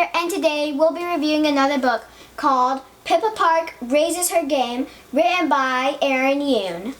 here, and today we'll be reviewing another book called Pippa Park Raises Her Game, written by Erin Yoon.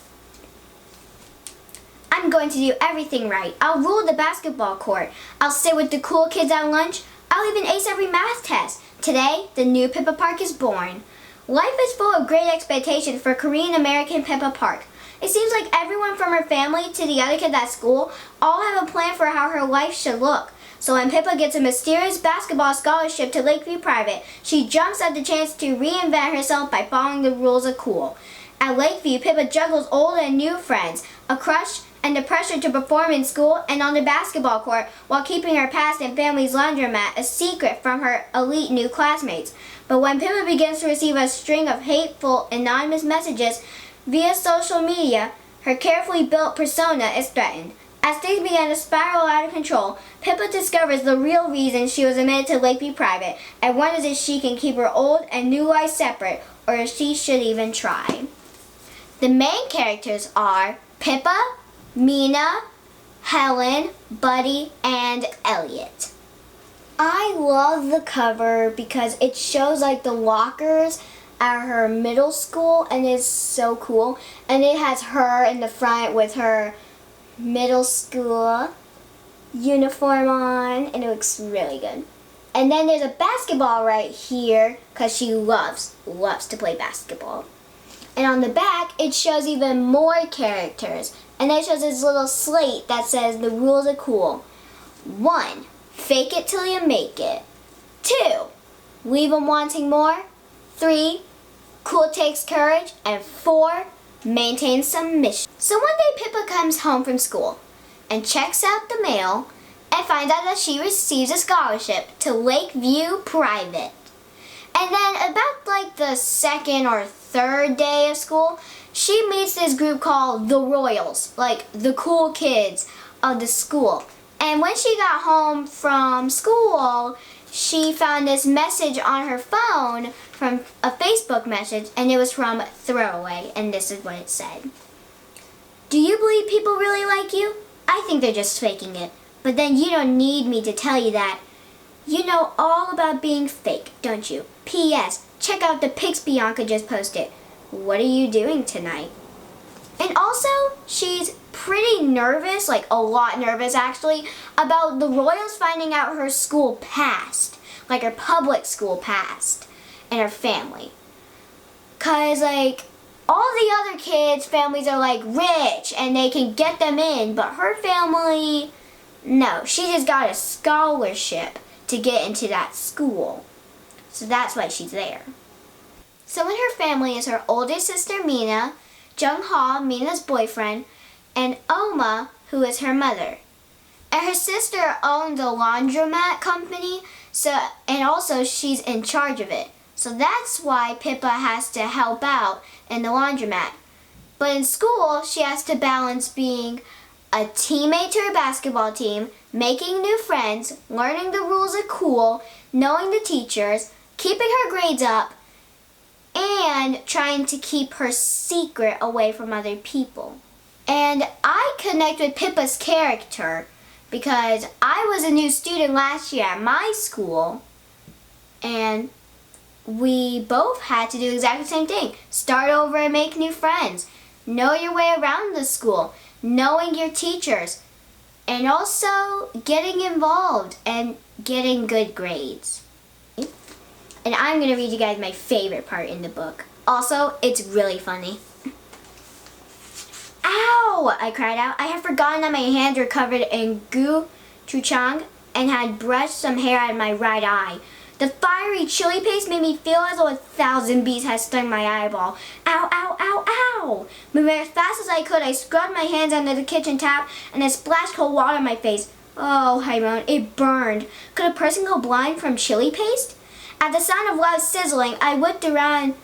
I'm going to do everything right. I'll rule the basketball court. I'll sit with the cool kids at lunch. I'll even ace every math test. Today, the new Pippa Park is born. Life is full of great expectations for Korean-American Pippa Park. It seems like everyone from her family to the other kids at school all have a plan for how her life should look. So when Pippa gets a mysterious basketball scholarship to Lakeview Private, she jumps at the chance to reinvent herself by following the rules of cool. At Lakeview, Pippa juggles old and new friends, a crush, and the pressure to perform in school and on the basketball court while keeping her past and family's laundromat a secret from her elite new classmates. But when Pippa begins to receive a string of hateful, anonymous messages via social media, her carefully built persona is threatened. As things begin to spiral out of control, Pippa discovers the real reason she was admitted to Lakeview Private and wonders if she can keep her old and new life separate, or if she should even try. The main characters are Pippa, Mina, Helen, Buddy, and Elliot. I love the cover because it shows like the lockers at her middle school, and it's so cool. And it has her in the front with her middle school uniform on, and it looks really good. And then there's a basketball right here because she loves to play basketball. And on the back, it shows even more characters. And it shows this little slate that says the rules are cool. 1, fake it till you make it. 2, leave them wanting more. 3, cool takes courage. And 4, maintain submission. So one day Pippa comes home from school and checks out the mail and finds out that she receives a scholarship to Lakeview Private. And then about like the second or third day of school, she meets this group called the Royals, like the cool kids of the school. And when she got home from school, she found this message on her phone from a Facebook message, and it was from Throwaway, and this is what it said. Do you believe people really like you? I think they're just faking it. But then you don't need me to tell you that. You know all about being fake, don't you? P.S. Check out the pics Bianca just posted. What are you doing tonight? And also, she's pretty nervous, like a lot nervous actually, about the Royals finding out her school past, like her public school past, and her family. Cause like, all the other kids' families are like rich and they can get them in, but her family, no, she just got a scholarship to get into that school. So that's why she's there. So in her family is her oldest sister Mina, Jung-ha, Mina's boyfriend, and Oma, who is her mother. And her sister owns a laundromat company, and also she's in charge of it. So that's why Pippa has to help out in the laundromat. But in school, she has to balance being a teammate to her basketball team, making new friends, learning the rules of cool, knowing the teachers, keeping her grades up, and trying to keep her secret away from other people. And I connect with Pippa's character because I was a new student last year at my school, and we both had to do exactly the same thing. Start over and make new friends. Know your way around the school. Knowing your teachers. And also getting involved and getting good grades. And I'm going to read you guys my favorite part in the book. Also, it's really funny. Ow! I cried out. I had forgotten that my hands were covered in gochujang and had brushed some hair out of my right eye. The fiery chili paste made me feel as though 1,000 bees had stung my eyeball. Ow, ow, ow, ow! Moving as fast as I could, I scrubbed my hands under the kitchen tap and it splashed cold water on my face. Oh, I moaned. It burned. Could a person go blind from chili paste? At the sound of loud sizzling, I whipped around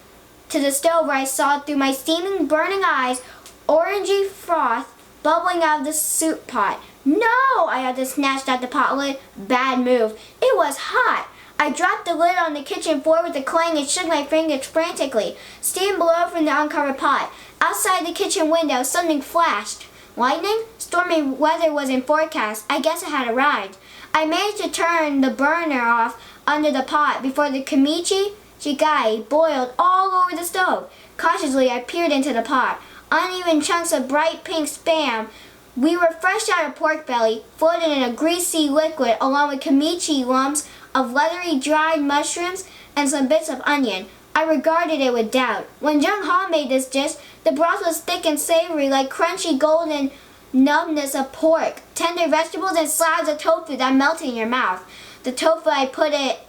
to the stove where I saw through my steaming, burning eyes orangey froth bubbling out of the soup pot. No! I had to snatch at the pot lid. Bad move. It was hot. I dropped the lid on the kitchen floor with a clang and shook my fingers frantically. Standing below from the uncovered pot, outside the kitchen window, something flashed. Lightning? Stormy weather was in forecast. I guess it had arrived. I managed to turn the burner off under the pot before the kimchi jjigae boiled all over the stove. Cautiously, I peered into the pot. Uneven chunks of bright pink spam. We were fresh out of pork belly, floated in a greasy liquid along with kimchi lumps of leathery dried mushrooms and some bits of onion. I regarded it with doubt. When Jung Ha made this dish, the broth was thick and savory like crunchy golden numbness of pork, tender vegetables, and slabs of tofu that melted in your mouth. The tofu I put it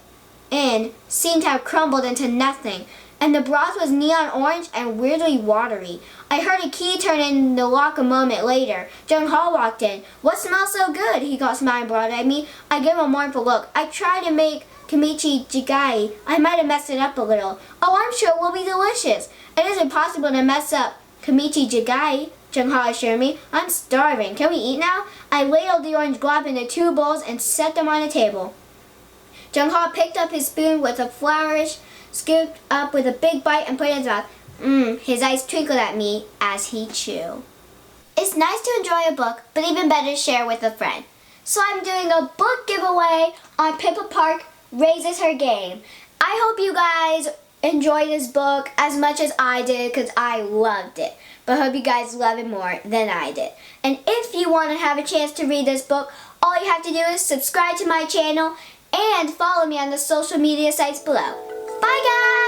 in seemed to have crumbled into nothing, and the broth was neon orange and weirdly watery. I heard a key turn in the lock a moment later. Jung Ha walked in. "What smells so good?" he called, smiling broad at me. I gave him a mournful look. "I tried to make kimchi jjigae. I might have messed it up a little." "Oh, I'm sure it will be delicious." "It isn't possible to mess up kimchi jjigae," Jung Ha assured me. "I'm starving. Can we eat now?" I ladled the orange glop into 2 bowls and set them on the table. Jung Ha picked up his spoon with a flourish, scooped up with a big bite, and put it in his mouth. His eyes twinkled at me as he chewed. It's nice to enjoy a book, but even better to share with a friend. So I'm doing a book giveaway on Pippa Park Raises Her Game. I hope you guys enjoy this book as much as I did because I loved it. But I hope you guys love it more than I did. And if you want to have a chance to read this book, all you have to do is subscribe to my channel and follow me on the social media sites below. Bye guys!